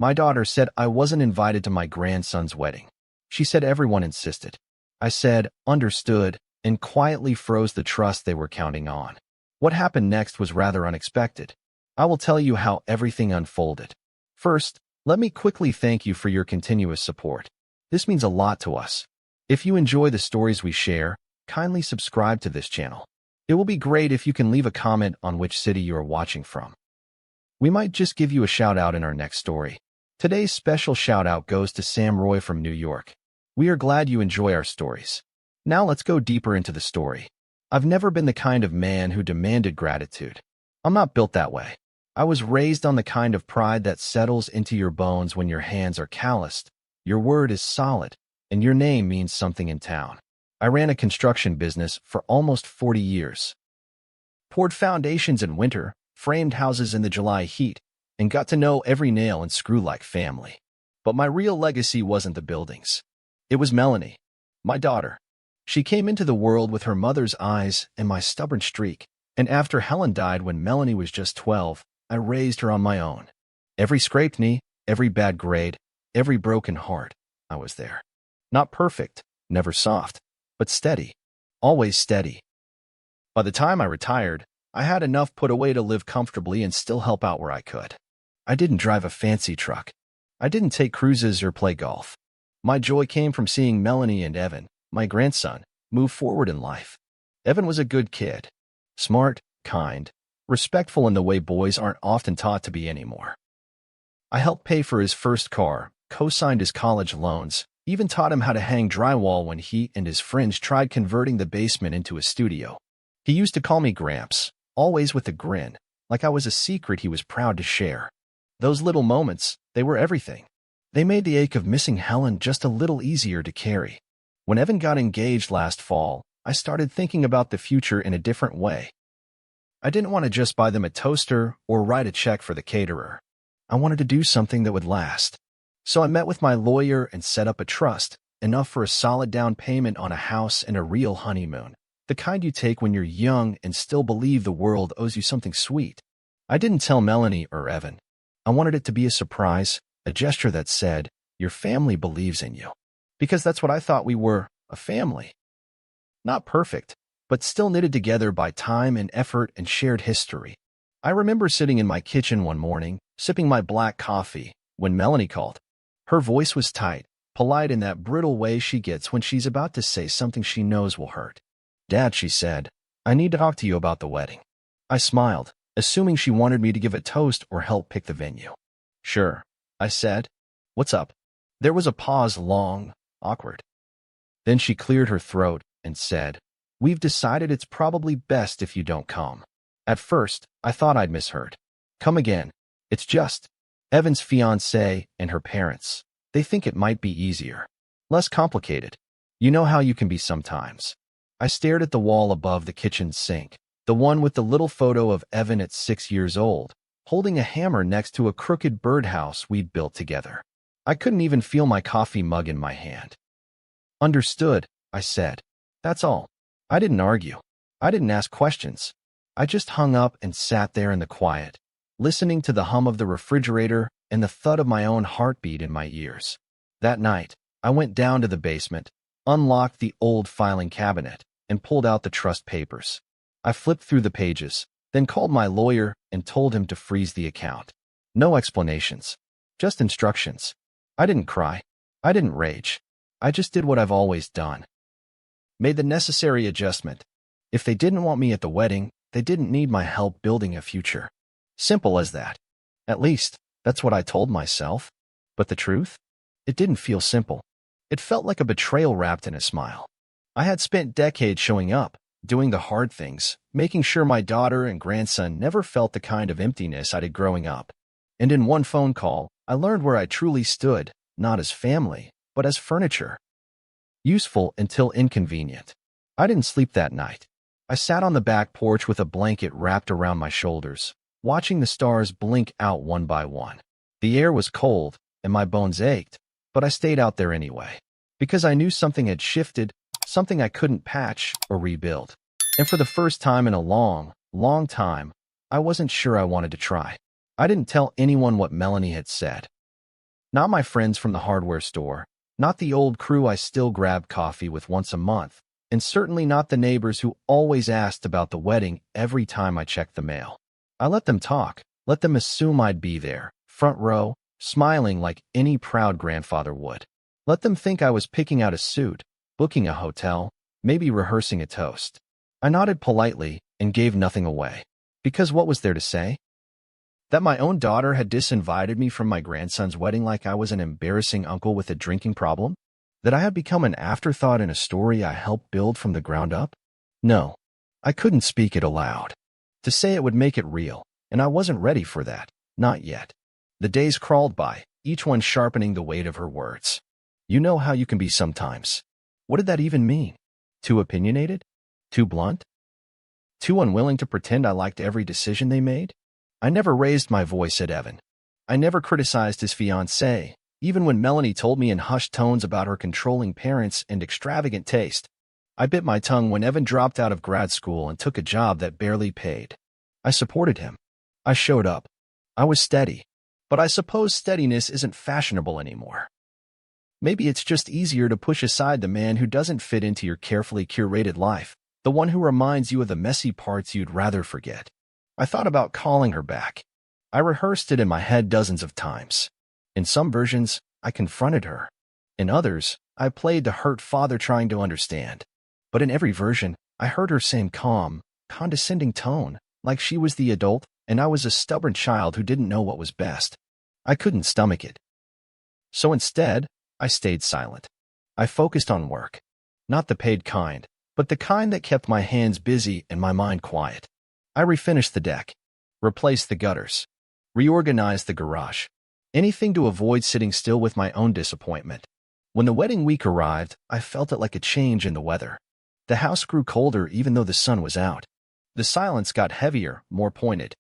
My daughter said I wasn't invited to my grandson's wedding. She said everyone insisted. I said, understood, and quietly froze the trust they were counting on. What happened next was rather unexpected. I will tell you how everything unfolded. First, let me quickly thank you for your continuous support. This means a lot to us. If you enjoy the stories we share, kindly subscribe to this channel. It will be great if you can leave a comment on which city you are watching from. We might just give you a shout out in our next story. Today's special shout out goes to Sam Roy from New York. We are glad you enjoy our stories. Now let's go deeper into the story. I've never been the kind of man who demanded gratitude. I'm not built that way. I was raised on the kind of pride that settles into your bones when your hands are calloused, your word is solid, and your name means something in town. I ran a construction business for almost 40 years. Poured foundations in winter, framed houses in the July heat, and got to know every nail and screw like family. But my real legacy wasn't the buildings. It was Melanie, my daughter. She came into the world with her mother's eyes and my stubborn streak, and after Helen died when Melanie was just 12, I raised her on my own. Every scraped knee, every bad grade, every broken heart, I was there. Not perfect, never soft, but steady, always steady. By the time I retired, I had enough put away to live comfortably and still help out where I could. I didn't drive a fancy truck. I didn't take cruises or play golf. My joy came from seeing Melanie and Evan, my grandson, move forward in life. Evan was a good kid. Smart, kind, respectful in the way boys aren't often taught to be anymore. I helped pay for his first car, co-signed his college loans, even taught him how to hang drywall when he and his friends tried converting the basement into a studio. He used to call me Gramps, always with a grin, like I was a secret he was proud to share. Those little moments, they were everything. They made the ache of missing Helen just a little easier to carry. When Evan got engaged last fall, I started thinking about the future in a different way. I didn't want to just buy them a toaster or write a check for the caterer. I wanted to do something that would last. So I met with my lawyer and set up a trust, enough for a solid down payment on a house and a real honeymoon, the kind you take when you're young and still believe the world owes you something sweet. I didn't tell Melanie or Evan. I wanted it to be a surprise, a gesture that said, your family believes in you. Because that's what I thought we were, a family. Not perfect, but still knitted together by time and effort and shared history. I remember sitting in my kitchen one morning, sipping my black coffee, when Melanie called. Her voice was tight, polite in that brittle way she gets when she's about to say something she knows will hurt. Dad, she said, I need to talk to you about the wedding. I smiled, assuming she wanted me to give a toast or help pick the venue. Sure, I said. What's up? There was a pause, long, awkward. Then she cleared her throat and said, we've decided it's probably best if you don't come. At first, I thought I'd misheard. Come again. It's just Evan's fiancée and her parents. They think it might be easier. Less complicated. You know how you can be sometimes. I stared at the wall above the kitchen sink, the one with the little photo of Evan at 6 years old, holding a hammer next to a crooked birdhouse we'd built together. I couldn't even feel my coffee mug in my hand. Understood, I said. That's all. I didn't argue. I didn't ask questions. I just hung up and sat there in the quiet, listening to the hum of the refrigerator and the thud of my own heartbeat in my ears. That night, I went down to the basement, unlocked the old filing cabinet, and pulled out the trust papers. I flipped through the pages, then called my lawyer and told him to freeze the account. No explanations, just instructions. I didn't cry. I didn't rage. I just did what I've always done. Made the necessary adjustment. If they didn't want me at the wedding, they didn't need my help building a future. Simple as that. At least, that's what I told myself. But the truth? It didn't feel simple. It felt like a betrayal wrapped in a smile. I had spent decades showing up, doing the hard things, making sure my daughter and grandson never felt the kind of emptiness I did growing up. And in one phone call, I learned where I truly stood, not as family, but as furniture. Useful until inconvenient. I didn't sleep that night. I sat on the back porch with a blanket wrapped around my shoulders, watching the stars blink out one by one. The air was cold, and my bones ached, but I stayed out there anyway, because I knew something had shifted, something I couldn't patch or rebuild. And for the first time in a long, long time, I wasn't sure I wanted to try. I didn't tell anyone what Melanie had said. Not my friends from the hardware store, not the old crew I still grab coffee with once a month, and certainly not the neighbors who always asked about the wedding every time I checked the mail. I let them talk, let them assume I'd be there, front row, smiling like any proud grandfather would. Let them think I was picking out a suit, booking a hotel, maybe rehearsing a toast. I nodded politely and gave nothing away. Because what was there to say? That my own daughter had disinvited me from my grandson's wedding like I was an embarrassing uncle with a drinking problem? That I had become an afterthought in a story I helped build from the ground up? No, I couldn't speak it aloud. To say it would make it real, and I wasn't ready for that, not yet. The days crawled by, each one sharpening the weight of her words. You know how you can be sometimes. What did that even mean? Too opinionated? Too blunt? Too unwilling to pretend I liked every decision they made? I never raised my voice at Evan. I never criticized his fiancée, even when Melanie told me in hushed tones about her controlling parents and extravagant taste. I bit my tongue when Evan dropped out of grad school and took a job that barely paid. I supported him. I showed up. I was steady. But I suppose steadiness isn't fashionable anymore. Maybe it's just easier to push aside the man who doesn't fit into your carefully curated life, the one who reminds you of the messy parts you'd rather forget. I thought about calling her back. I rehearsed it in my head dozens of times. In some versions, I confronted her. In others, I played the hurt father trying to understand. But in every version, I heard her same calm, condescending tone, like she was the adult and I was a stubborn child who didn't know what was best. I couldn't stomach it. So instead, I stayed silent. I focused on work. Not the paid kind, but the kind that kept my hands busy and my mind quiet. I refinished the deck, replaced the gutters, reorganized the garage. Anything to avoid sitting still with my own disappointment. When the wedding week arrived, I felt it like a change in the weather. The house grew colder even though the sun was out. The silence got heavier, more pointed.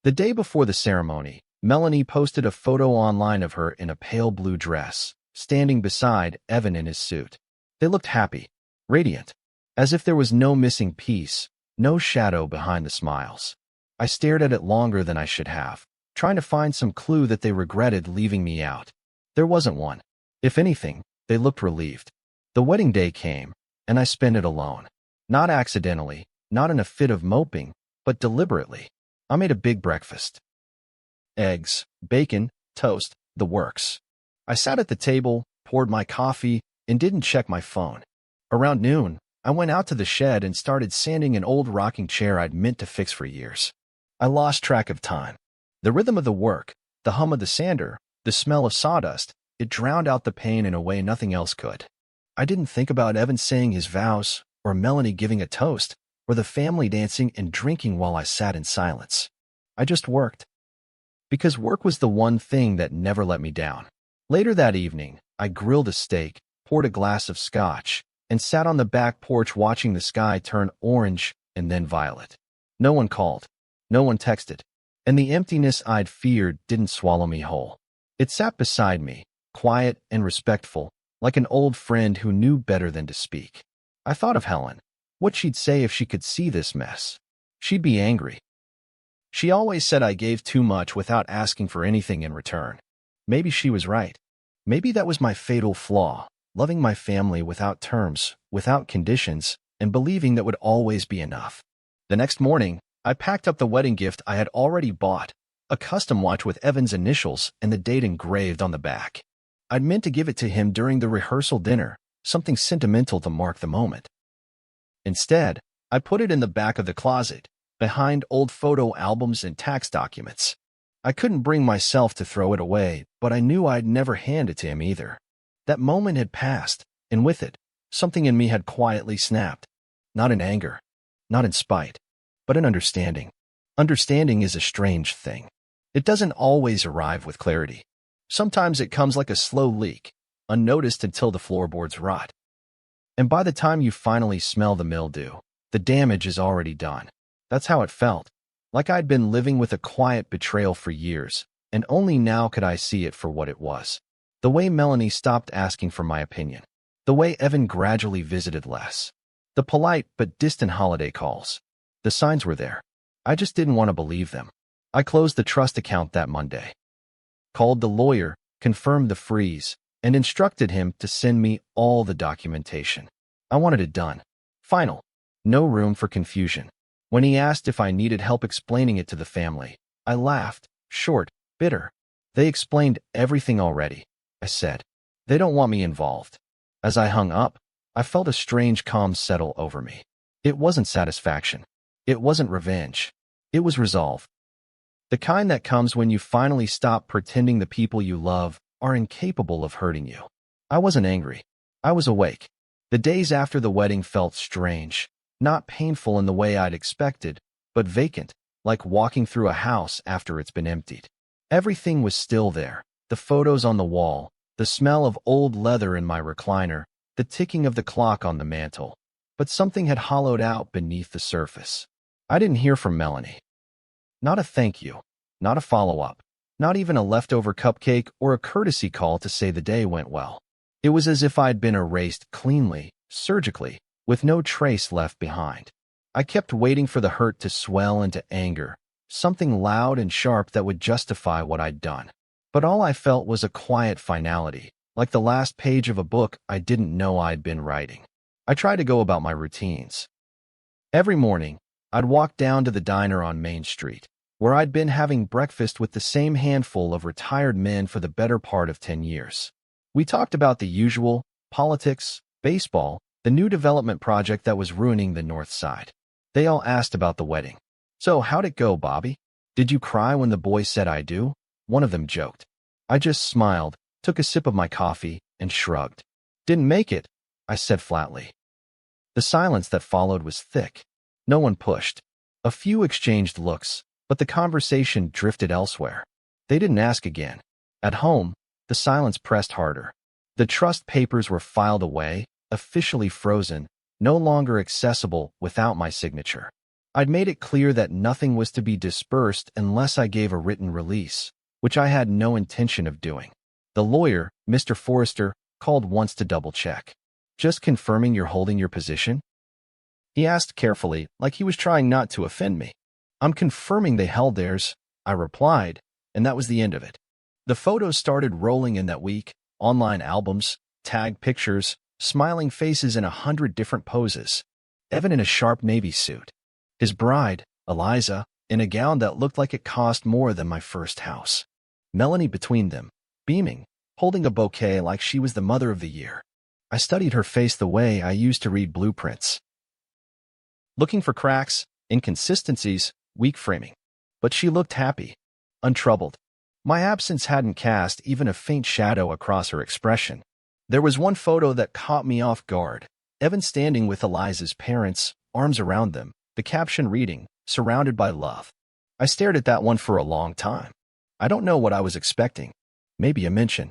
The day before the ceremony, Melanie posted a photo online of her in a pale blue dress, standing beside Evan in his suit. They looked happy, radiant, as if there was no missing piece, no shadow behind the smiles. I stared at it longer than I should have, trying to find some clue that they regretted leaving me out. There wasn't one. If anything, they looked relieved. The wedding day came, and I spent it alone. Not accidentally, not in a fit of moping, but deliberately. I made a big breakfast. Eggs, bacon, toast, the works. I sat at the table, poured my coffee, and didn't check my phone. Around noon, I went out to the shed and started sanding an old rocking chair I'd meant to fix for years. I lost track of time. The rhythm of the work, the hum of the sander, the smell of sawdust, it drowned out the pain in a way nothing else could. I didn't think about Evan saying his vows, or Melanie giving a toast, or the family dancing and drinking while I sat in silence. I just worked. Because work was the one thing that never let me down. Later that evening, I grilled a steak, poured a glass of scotch, and sat on the back porch watching the sky turn orange and then violet. No one called. No one texted. And the emptiness I'd feared didn't swallow me whole. It sat beside me, quiet and respectful, like an old friend who knew better than to speak. I thought of Helen. What she'd say if she could see this mess. She'd be angry. She always said I gave too much without asking for anything in return. Maybe she was right. Maybe that was my fatal flaw, loving my family without terms, without conditions, and believing that would always be enough. The next morning, I packed up the wedding gift I had already bought, a custom watch with Evan's initials and the date engraved on the back. I'd meant to give it to him during the rehearsal dinner, something sentimental to mark the moment. Instead, I put it in the back of the closet, behind old photo albums and tax documents. I couldn't bring myself to throw it away, but I knew I'd never hand it to him either. That moment had passed, and with it, something in me had quietly snapped. Not in anger, not in spite, but in understanding. Understanding is a strange thing. It doesn't always arrive with clarity. Sometimes it comes like a slow leak, unnoticed until the floorboards rot. And by the time you finally smell the mildew, the damage is already done. That's how it felt, like I'd been living with a quiet betrayal for years, and only now could I see it for what it was. The way Melanie stopped asking for my opinion. The way Evan gradually visited less. The polite but distant holiday calls. The signs were there. I just didn't want to believe them. I closed the trust account that Monday. Called the lawyer, confirmed the freeze, and instructed him to send me all the documentation. I wanted it done. Final. No room for confusion. When he asked if I needed help explaining it to the family, I laughed, short, bitter. They explained everything already, I said. They don't want me involved. As I hung up, I felt a strange calm settle over me. It wasn't satisfaction. It wasn't revenge. It was resolve. The kind that comes when you finally stop pretending the people you love are incapable of hurting you. I wasn't angry. I was awake. The days after the wedding felt strange, not painful in the way I'd expected, but vacant, like walking through a house after it's been emptied. Everything was still there, the photos on the wall, the smell of old leather in my recliner, the ticking of the clock on the mantel. But something had hollowed out beneath the surface. I didn't hear from Melanie. Not a thank you, not a follow-up, not even a leftover cupcake or a courtesy call to say the day went well. It was as if I'd been erased cleanly, surgically, with no trace left behind. I kept waiting for the hurt to swell into anger, something loud and sharp that would justify what I'd done. But all I felt was a quiet finality, like the last page of a book I didn't know I'd been writing. I tried to go about my routines. Every morning, I'd walk down to the diner on Main Street, where I'd been having breakfast with the same handful of retired men for the better part of 10 years. We talked about the usual, politics, baseball, the new development project that was ruining the North Side. They all asked about the wedding. So how'd it go, Bobby? Did you cry when the boy said I do? One of them joked. I just smiled, took a sip of my coffee, and shrugged. Didn't make it, I said flatly. The silence that followed was thick. No one pushed. A few exchanged looks, but the conversation drifted elsewhere. They didn't ask again. At home, the silence pressed harder. The trust papers were filed away, officially frozen, no longer accessible without my signature. I'd made it clear that nothing was to be dispersed unless I gave a written release, which I had no intention of doing. The lawyer, Mr. Forrester, called once to double-check. Just confirming you're holding your position? He asked carefully, like he was trying not to offend me. I'm confirming they held theirs, I replied, and that was the end of it. The photos started rolling in that week, online albums, tagged pictures, smiling faces in 100 different poses. Evan in a sharp navy suit. His bride, Eliza, in a gown that looked like it cost more than my first house. Melanie between them, beaming, holding a bouquet like she was the mother of the year. I studied her face the way I used to read blueprints, looking for cracks, inconsistencies, weak framing. But she looked happy, untroubled. My absence hadn't cast even a faint shadow across her expression. There was one photo that caught me off guard. Evan standing with Eliza's parents, arms around them, the caption reading, "Surrounded by love." I stared at that one for a long time. I don't know what I was expecting. Maybe a mention.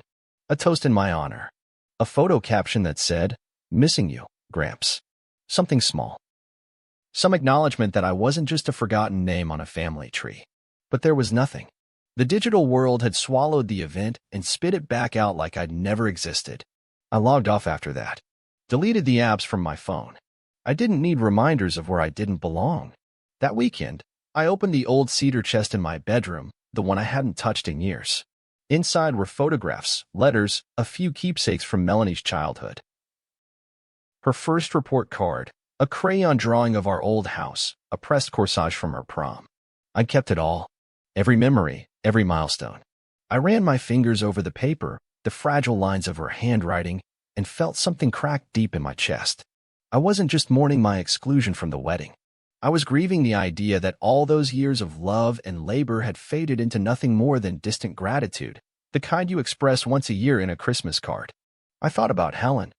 A toast in my honor. A photo caption that said, "Missing you, Gramps." Something small. Some acknowledgement that I wasn't just a forgotten name on a family tree. But there was nothing. The digital world had swallowed the event and spit it back out like I'd never existed. I logged off after that. Deleted the apps from my phone. I didn't need reminders of where I didn't belong. That weekend, I opened the old cedar chest in my bedroom, the one I hadn't touched in years. Inside were photographs, letters, a few keepsakes from Melanie's childhood. Her first report card, a crayon drawing of our old house, a pressed corsage from her prom. I kept it all. Every memory, every milestone. I ran my fingers over the paper, the fragile lines of her handwriting, and felt something crack deep in my chest. I wasn't just mourning my exclusion from the wedding. I was grieving the idea that all those years of love and labor had faded into nothing more than distant gratitude, the kind you express once a year in a Christmas card. I thought about Helen.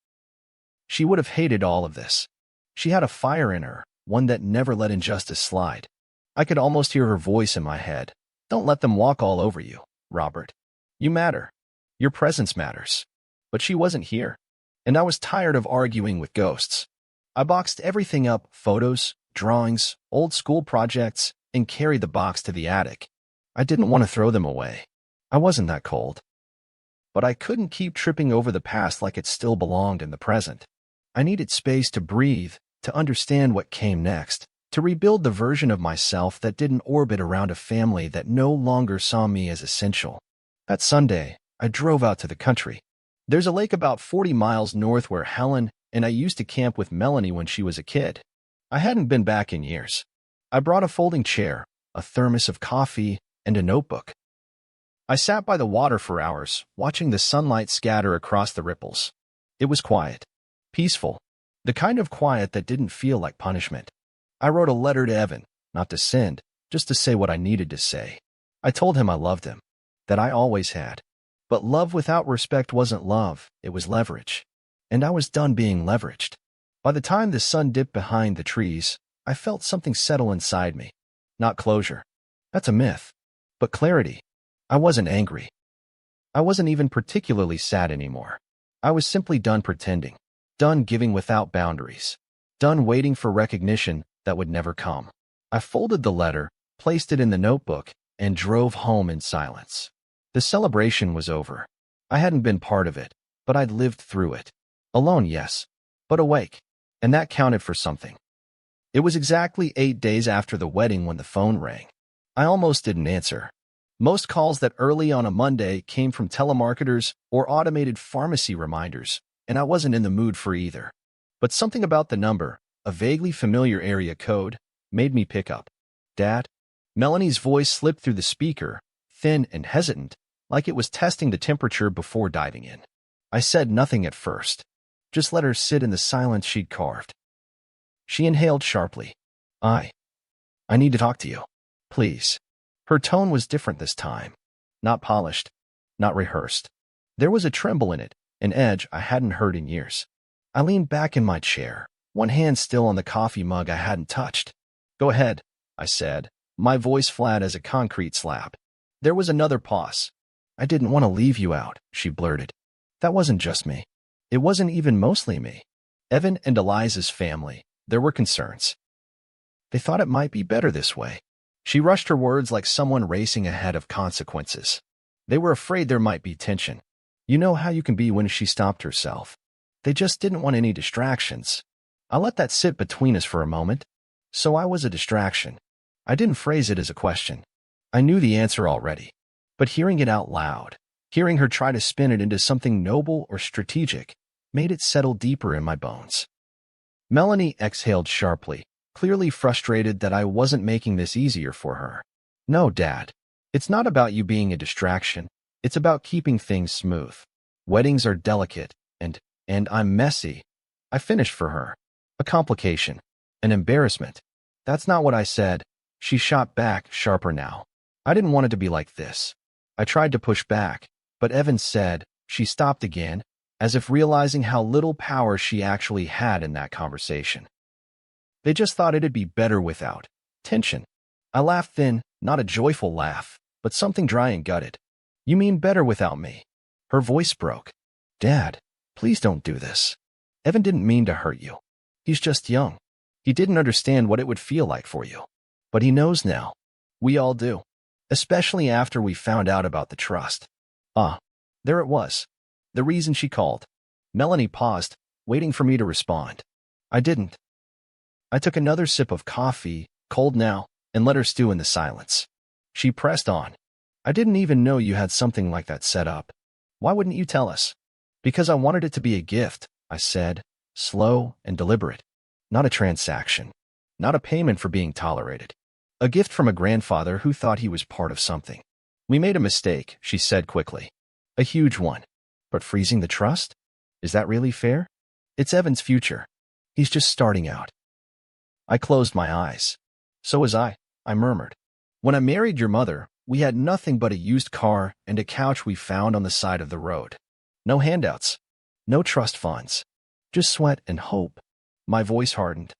She would have hated all of this. She had a fire in her, one that never let injustice slide. I could almost hear her voice in my head. Don't let them walk all over you, Robert. You matter. Your presence matters. But she wasn't here. And I was tired of arguing with ghosts. I boxed everything up, photos, drawings, old school projects, and carried the box to the attic. I didn't want to throw them away. I wasn't that cold. But I couldn't keep tripping over the past like it still belonged in the present. I needed space to breathe, to understand what came next, to rebuild the version of myself that didn't orbit around a family that no longer saw me as essential. That Sunday, I drove out to the country. There's a lake about 40 miles north where Helen and I used to camp with Melanie when she was a kid. I hadn't been back in years. I brought a folding chair, a thermos of coffee, and a notebook. I sat by the water for hours, watching the sunlight scatter across the ripples. It was quiet, peaceful, the kind of quiet that didn't feel like punishment. I wrote a letter to Evan, not to send, just to say what I needed to say. I told him I loved him, that I always had. But love without respect wasn't love, it was leverage. And I was done being leveraged. By the time the sun dipped behind the trees, I felt something settle inside me. Not closure. That's a myth. But clarity. I wasn't angry. I wasn't even particularly sad anymore. I was simply done pretending. Done giving without boundaries. Done waiting for recognition that would never come. I folded the letter, placed it in the notebook, and drove home in silence. The celebration was over. I hadn't been part of it, but I'd lived through it. Alone, yes, but awake. And that counted for something. It was exactly 8 days after the wedding when the phone rang. I almost didn't answer. Most calls that early on a Monday came from telemarketers or automated pharmacy reminders, and I wasn't in the mood for either. But something about the number, a vaguely familiar area code, made me pick up. Dad? Melanie's voice slipped through the speaker, thin and hesitant, like it was testing the temperature before diving in. I said nothing at first. Just let her sit in the silence she'd carved. She inhaled sharply. I need to talk to you. Please. Her tone was different this time. Not polished. Not rehearsed. There was a tremble in it, an edge I hadn't heard in years. I leaned back in my chair, one hand still on the coffee mug I hadn't touched. Go ahead, I said, my voice flat as a concrete slab. There was another pause. I didn't want to leave you out, she blurted. That wasn't just me. It wasn't even mostly me. Evan and Eliza's family, there were concerns. They thought it might be better this way. She rushed her words like someone racing ahead of consequences. They were afraid there might be tension. You know how you can be when she stopped herself. They just didn't want any distractions. I let that sit between us for a moment. So I was a distraction. I didn't phrase it as a question. I knew the answer already. But hearing it out loud, hearing her try to spin it into something noble or strategic, made it settle deeper in my bones. Melanie exhaled sharply, clearly frustrated that I wasn't making this easier for her. No, Dad. It's not about you being a distraction. It's about keeping things smooth. Weddings are delicate, and I'm messy. I finished for her. A complication. An embarrassment. That's not what I said. She shot back, sharper now. I didn't want it to be like this. I tried to push back, but Evan said, she stopped again, as if realizing how little power she actually had in that conversation. They just thought it'd be better without tension. I laughed thin, not a joyful laugh, but something dry and gutted. You mean better without me? Her voice broke. Dad, please don't do this. Evan didn't mean to hurt you. He's just young. He didn't understand what it would feel like for you. But he knows now. We all do. Especially after we found out about the trust. There it was. The reason she called. Melanie paused, waiting for me to respond. I didn't. I took another sip of coffee, cold now, and let her stew in the silence. She pressed on. I didn't even know you had something like that set up. Why wouldn't you tell us? Because I wanted it to be a gift, I said, slow and deliberate. Not a transaction. Not a payment for being tolerated. A gift from a grandfather who thought he was part of something. We made a mistake, she said quickly. A huge one. But freezing the trust? Is that really fair? It's Evan's future. He's just starting out. I closed my eyes. So was I murmured. When I married your mother, we had nothing but a used car and a couch we found on the side of the road. No handouts. No trust funds. Just sweat and hope. My voice hardened.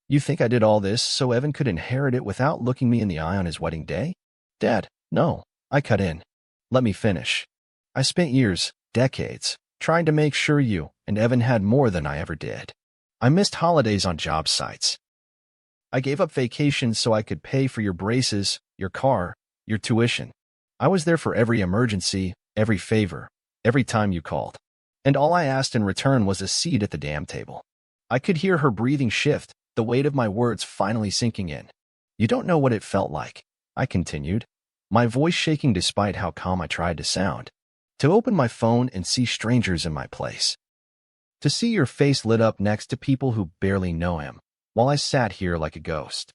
You think I did all this so Evan could inherit it without looking me in the eye on his wedding day? Dad, no. I cut in. Let me finish. I spent years, decades, trying to make sure you and Evan had more than I ever did. I missed holidays on job sites. I gave up vacations so I could pay for your braces, your car, your tuition. I was there for every emergency, every favor, every time you called. And all I asked in return was a seat at the damn table. I could hear her breathing shift, the weight of my words finally sinking in. You don't know what it felt like, I continued, my voice shaking despite how calm I tried to sound. To open my phone and see strangers in my place. To see your face lit up next to people who barely know him, while I sat here like a ghost.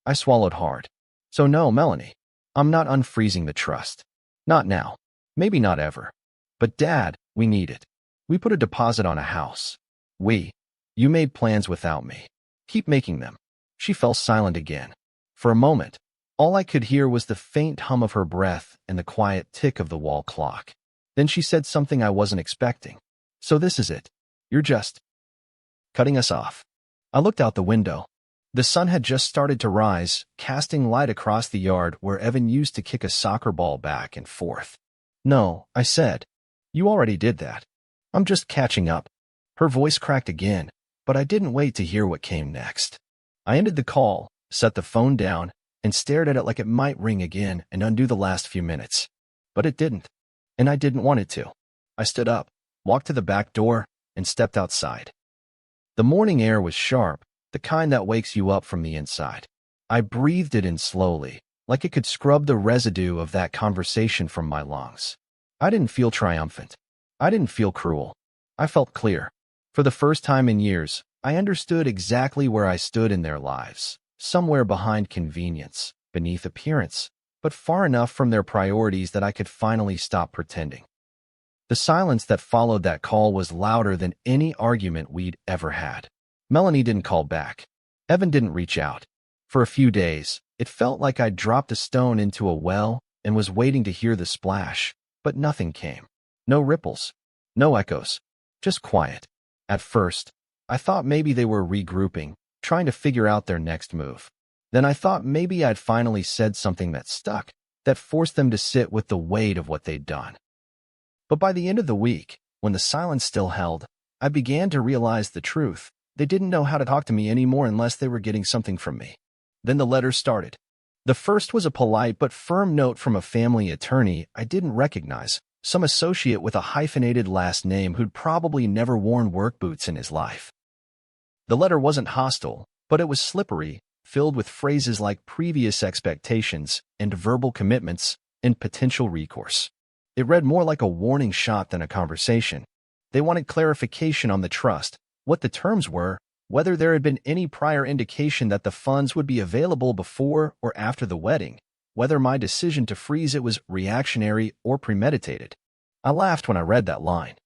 I swallowed hard. So no, Melanie, I'm not unfreezing the trust. Not now. Maybe not ever. But Dad, we need it. We put a deposit on a house. You made plans without me. Keep making them. She fell silent again. For a moment, all I could hear was the faint hum of her breath and the quiet tick of the wall clock. Then she said something I wasn't expecting. So this is it. You're just cutting us off. I looked out the window. The sun had just started to rise, casting light across the yard where Evan used to kick a soccer ball back and forth. No, I said. You already did that. I'm just catching up. Her voice cracked again, but I didn't wait to hear what came next. I ended the call, set the phone down, and stared at it like it might ring again and undo the last few minutes. But it didn't. And I didn't want it to. I stood up, walked to the back door, and stepped outside. The morning air was sharp, the kind that wakes you up from the inside. I breathed it in slowly, like it could scrub the residue of that conversation from my lungs. I didn't feel triumphant. I didn't feel cruel. I felt clear. For the first time in years, I understood exactly where I stood in their lives, somewhere behind convenience, beneath appearance, but far enough from their priorities that I could finally stop pretending. The silence that followed that call was louder than any argument we'd ever had. Melanie didn't call back. Evan didn't reach out. For a few days, it felt like I'd dropped a stone into a well and was waiting to hear the splash, but nothing came. No ripples. No echoes. Just quiet. At first, I thought maybe they were regrouping, trying to figure out their next move. Then I thought maybe I'd finally said something that stuck, that forced them to sit with the weight of what they'd done. But by the end of the week, when the silence still held, I began to realize the truth. They didn't know how to talk to me anymore unless they were getting something from me. Then the letters started. The first was a polite but firm note from a family attorney I didn't recognize, some associate with a hyphenated last name who'd probably never worn work boots in his life. The letter wasn't hostile, but it was slippery, filled with phrases like previous expectations and verbal commitments and potential recourse. It read more like a warning shot than a conversation. They wanted clarification on the trust, what the terms were, whether there had been any prior indication that the funds would be available before or after the wedding, whether my decision to freeze it was reactionary or premeditated. I laughed when I read that line.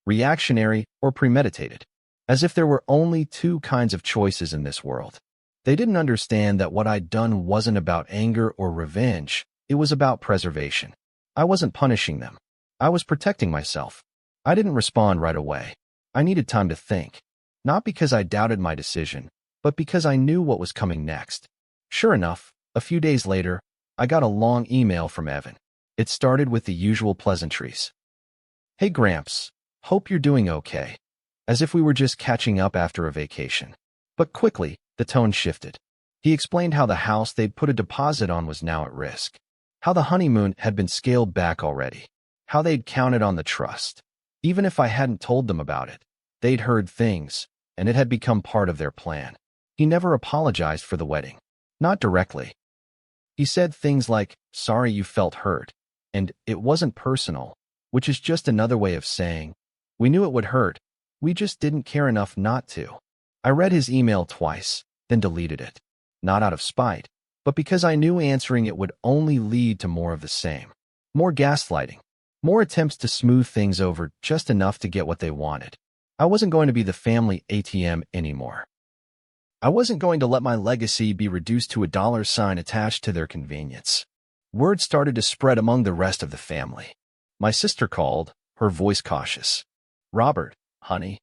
Reactionary or premeditated. As if there were only two kinds of choices in this world. They didn't understand that what I'd done wasn't about anger or revenge, it was about preservation. I wasn't punishing them. I was protecting myself. I didn't respond right away. I needed time to think. Not because I doubted my decision, but because I knew what was coming next. Sure enough, a few days later, I got a long email from Evan. It started with the usual pleasantries. Hey Gramps, hope you're doing okay. As if we were just catching up after a vacation. But quickly, the tone shifted. He explained how the house they'd put a deposit on was now at risk. How the honeymoon had been scaled back already. How they'd counted on the trust. Even if I hadn't told them about it, they'd heard things, and it had become part of their plan. He never apologized for the wedding. Not directly. He said things like, sorry you felt hurt, and it wasn't personal, which is just another way of saying, we knew it would hurt, we just didn't care enough not to. I read his email twice, then deleted it. Not out of spite, but because I knew answering it would only lead to more of the same. More gaslighting. More attempts to smooth things over just enough to get what they wanted. I wasn't going to be the family ATM anymore. I wasn't going to let my legacy be reduced to a dollar sign attached to their convenience. Word started to spread among the rest of the family. My sister called, her voice cautious. Robert, honey.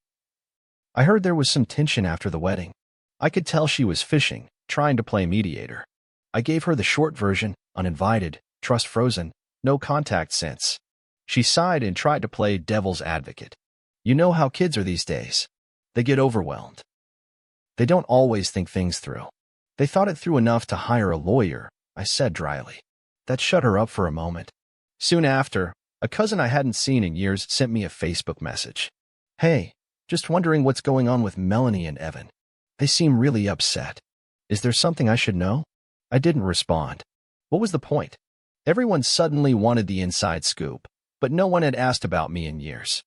I heard there was some tension after the wedding. I could tell she was fishing, trying to play mediator. I gave her the short version, uninvited, trust frozen, no contact since. She sighed and tried to play devil's advocate. You know how kids are these days. They get overwhelmed. They don't always think things through. They thought it through enough to hire a lawyer, I said dryly. That shut her up for a moment. Soon after, a cousin I hadn't seen in years sent me a Facebook message. Hey, just wondering what's going on with Melanie and Evan. They seem really upset. Is there something I should know? I didn't respond. What was the point? Everyone suddenly wanted the inside scoop, but no one had asked about me in years.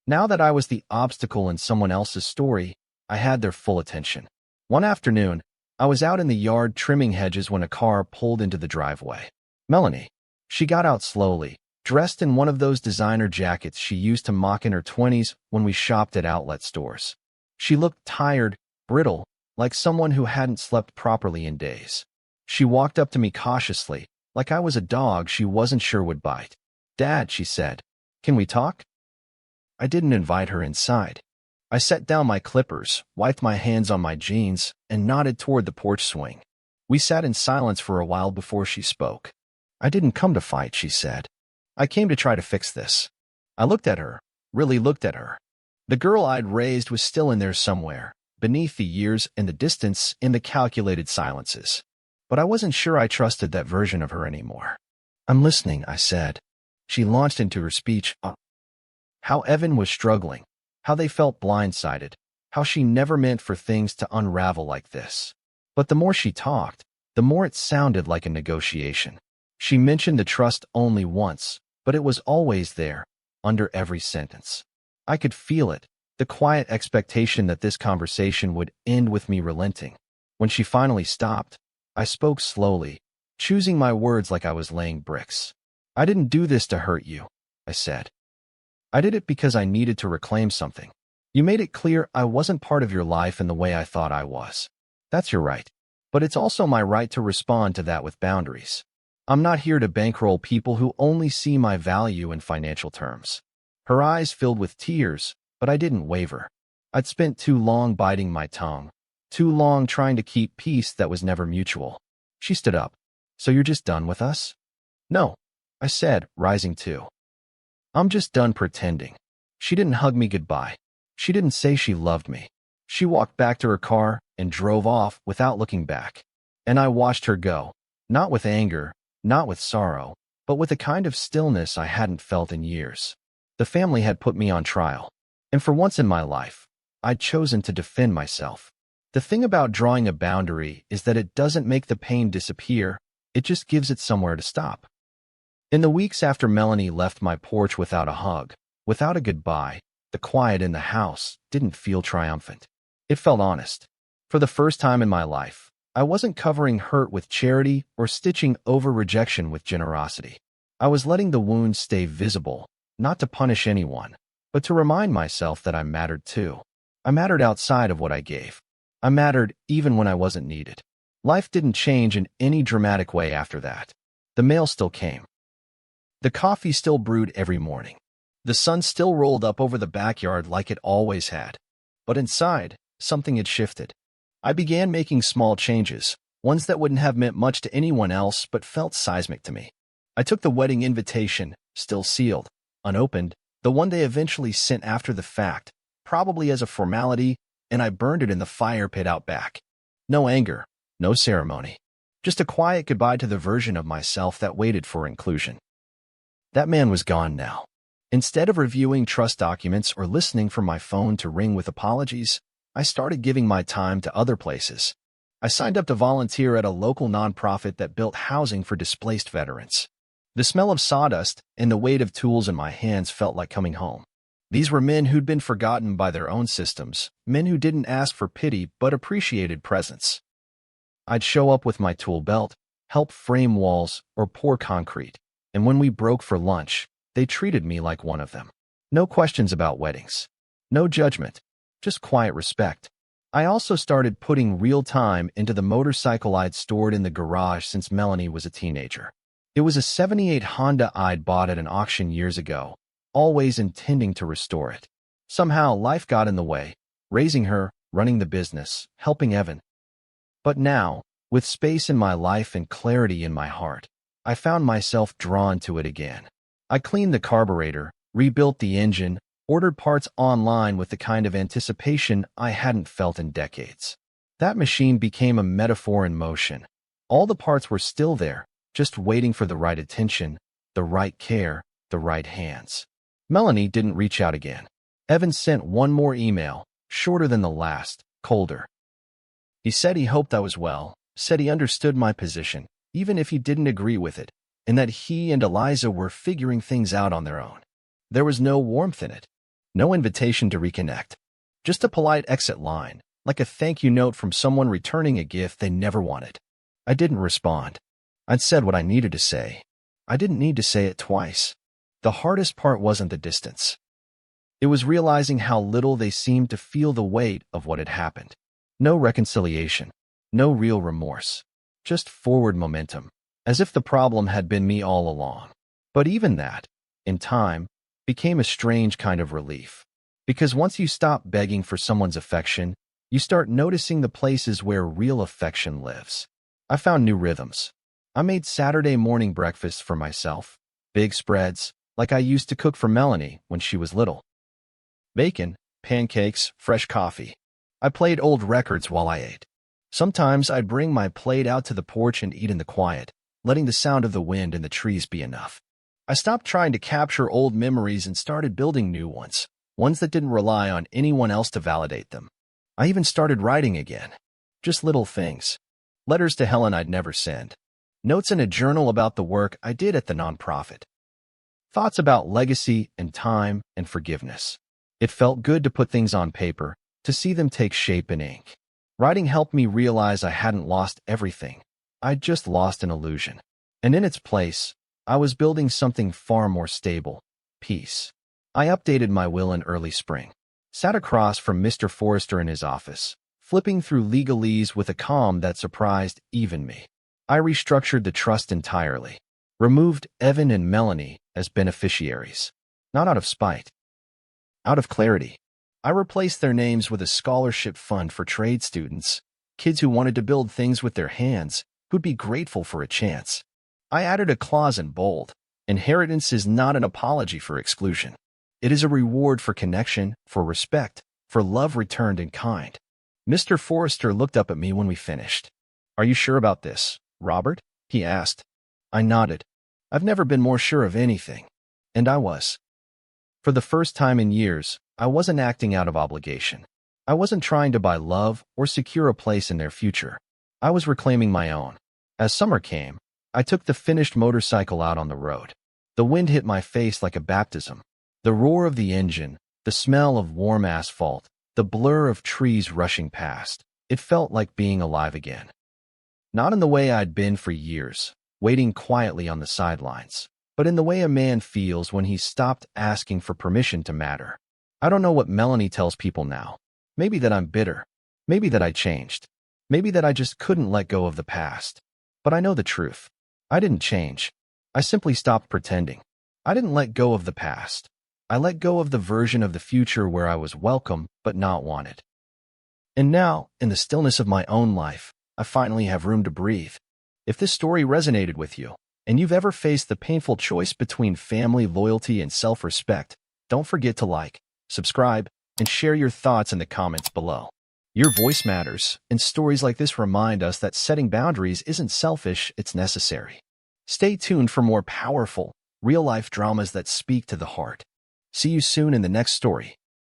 Now that I was the obstacle in someone else's story, I had their full attention. One afternoon, I was out in the yard trimming hedges when a car pulled into the driveway. Melanie. She got out slowly, dressed in one of those designer jackets she used to mock in her 20s when we shopped at outlet stores. She looked tired, brittle, like someone who hadn't slept properly in days. She walked up to me cautiously, like I was a dog she wasn't sure would bite. "Dad," she said, "can we talk?" I didn't invite her inside. I set down my clippers, wiped my hands on my jeans, and nodded toward the porch swing. We sat in silence for a while before she spoke. "I didn't come to fight," she said. "I came to try to fix this." I looked at her, really looked at her. The girl I'd raised was still in there somewhere, beneath the years and the distance in the calculated silences. But I wasn't sure I trusted that version of her anymore. "I'm listening," I said. She launched into her speech. How Evan was struggling, how they felt blindsided, how she never meant for things to unravel like this. But the more she talked, the more it sounded like a negotiation. She mentioned the trust only once, but it was always there, under every sentence. I could feel it, the quiet expectation that this conversation would end with me relenting. When she finally stopped, I spoke slowly, choosing my words like I was laying bricks. "I didn't do this to hurt you," I said. "I did it because I needed to reclaim something. You made it clear I wasn't part of your life in the way I thought I was. That's your right. But it's also my right to respond to that with boundaries. I'm not here to bankroll people who only see my value in financial terms." Her eyes filled with tears, but I didn't waver. I'd spent too long biting my tongue, too long trying to keep peace that was never mutual. She stood up. "So you're just done with us?" "No," I said, rising too. "I'm just done pretending." She didn't hug me goodbye. She didn't say she loved me. She walked back to her car and drove off without looking back. And I watched her go, not with anger, not with sorrow, but with a kind of stillness I hadn't felt in years. The family had put me on trial. And for once in my life, I'd chosen to defend myself. The thing about drawing a boundary is that it doesn't make the pain disappear, it just gives it somewhere to stop. In the weeks after Melanie left my porch without a hug, without a goodbye, the quiet in the house didn't feel triumphant. It felt honest. For the first time in my life, I wasn't covering hurt with charity or stitching over rejection with generosity. I was letting the wounds stay visible, not to punish anyone, but to remind myself that I mattered too. I mattered outside of what I gave. I mattered even when I wasn't needed. Life didn't change in any dramatic way after that. The mail still came. The coffee still brewed every morning. The sun still rolled up over the backyard like it always had. But inside, something had shifted. I began making small changes, ones that wouldn't have meant much to anyone else but felt seismic to me. I took the wedding invitation, still sealed, unopened, the one they eventually sent after the fact, probably as a formality, and I burned it in the fire pit out back. No anger, no ceremony. Just a quiet goodbye to the version of myself that waited for inclusion. That man was gone now. Instead of reviewing trust documents or listening for my phone to ring with apologies, I started giving my time to other places. I signed up to volunteer at a local nonprofit that built housing for displaced veterans. The smell of sawdust and the weight of tools in my hands felt like coming home. These were men who'd been forgotten by their own systems, men who didn't ask for pity but appreciated presence. I'd show up with my tool belt, help frame walls, or pour concrete, and when we broke for lunch, they treated me like one of them. No questions about weddings. No judgment. Just quiet respect. I also started putting real time into the motorcycle I'd stored in the garage since Melanie was a teenager. It was a '78 Honda I'd bought at an auction years ago, always intending to restore it. Somehow life got in the way, raising her, running the business, helping Evan. But now, with space in my life and clarity in my heart, I found myself drawn to it again. I cleaned the carburetor, rebuilt the engine, ordered parts online with the kind of anticipation I hadn't felt in decades. That machine became a metaphor in motion. All the parts were still there, just waiting for the right attention, the right care, the right hands. Melanie didn't reach out again. Evan sent one more email, shorter than the last, colder. He said he hoped I was well, said he understood my position, even if he didn't agree with it, and that he and Eliza were figuring things out on their own. There was no warmth in it, no invitation to reconnect, just a polite exit line, like a thank you note from someone returning a gift they never wanted. I didn't respond. I'd said what I needed to say. I didn't need to say it twice. The hardest part wasn't the distance. It was realizing how little they seemed to feel the weight of what had happened. No reconciliation, no real remorse, just forward momentum, as if the problem had been me all along. But even that, in time, became a strange kind of relief. Because once you stop begging for someone's affection, you start noticing the places where real affection lives. I found new rhythms. I made Saturday morning breakfasts for myself, big spreads, like I used to cook for Melanie when she was little. Bacon, pancakes, fresh coffee. I played old records while I ate. Sometimes I'd bring my plate out to the porch and eat in the quiet, letting the sound of the wind and the trees be enough. I stopped trying to capture old memories and started building new ones that didn't rely on anyone else to validate them. I even started writing again. Just little things. Letters to Helen I'd never sent. Notes in a journal about the work I did at the nonprofit. Thoughts about legacy and time and forgiveness. It felt good to put things on paper, to see them take shape in ink. Writing helped me realize I hadn't lost everything. I'd just lost an illusion. And in its place, I was building something far more stable. Peace. I updated my will in early spring. Sat across from Mr. Forrester in his office, flipping through legalese with a calm that surprised even me. I restructured the trust entirely. Removed Evan and Melanie as beneficiaries. Not out of spite. Out of clarity. I replaced their names with a scholarship fund for trade students, kids who wanted to build things with their hands, who'd be grateful for a chance. I added a clause in bold. Inheritance is not an apology for exclusion. It is a reward for connection, for respect, for love returned in kind. Mr. Forrester looked up at me when we finished. "Are you sure about this, Robert?" he asked. I nodded. I've never been more sure of anything. And I was. For the first time in years, I wasn't acting out of obligation. I wasn't trying to buy love or secure a place in their future. I was reclaiming my own. As summer came, I took the finished motorcycle out on the road. The wind hit my face like a baptism. The roar of the engine, the smell of warm asphalt, the blur of trees rushing past. It felt like being alive again. Not in the way I'd been for years, waiting quietly on the sidelines, but in the way a man feels when he's stopped asking for permission to matter. I don't know what Melanie tells people now. Maybe that I'm bitter. Maybe that I changed. Maybe that I just couldn't let go of the past. But I know the truth. I didn't change. I simply stopped pretending. I didn't let go of the past. I let go of the version of the future where I was welcome but not wanted. And now, in the stillness of my own life, I finally have room to breathe. If this story resonated with you, and you've ever faced the painful choice between family loyalty and self-respect, don't forget to like, subscribe, and share your thoughts in the comments below. Your voice matters, and stories like this remind us that setting boundaries isn't selfish, it's necessary. Stay tuned for more powerful, real-life dramas that speak to the heart. See you soon in the next story.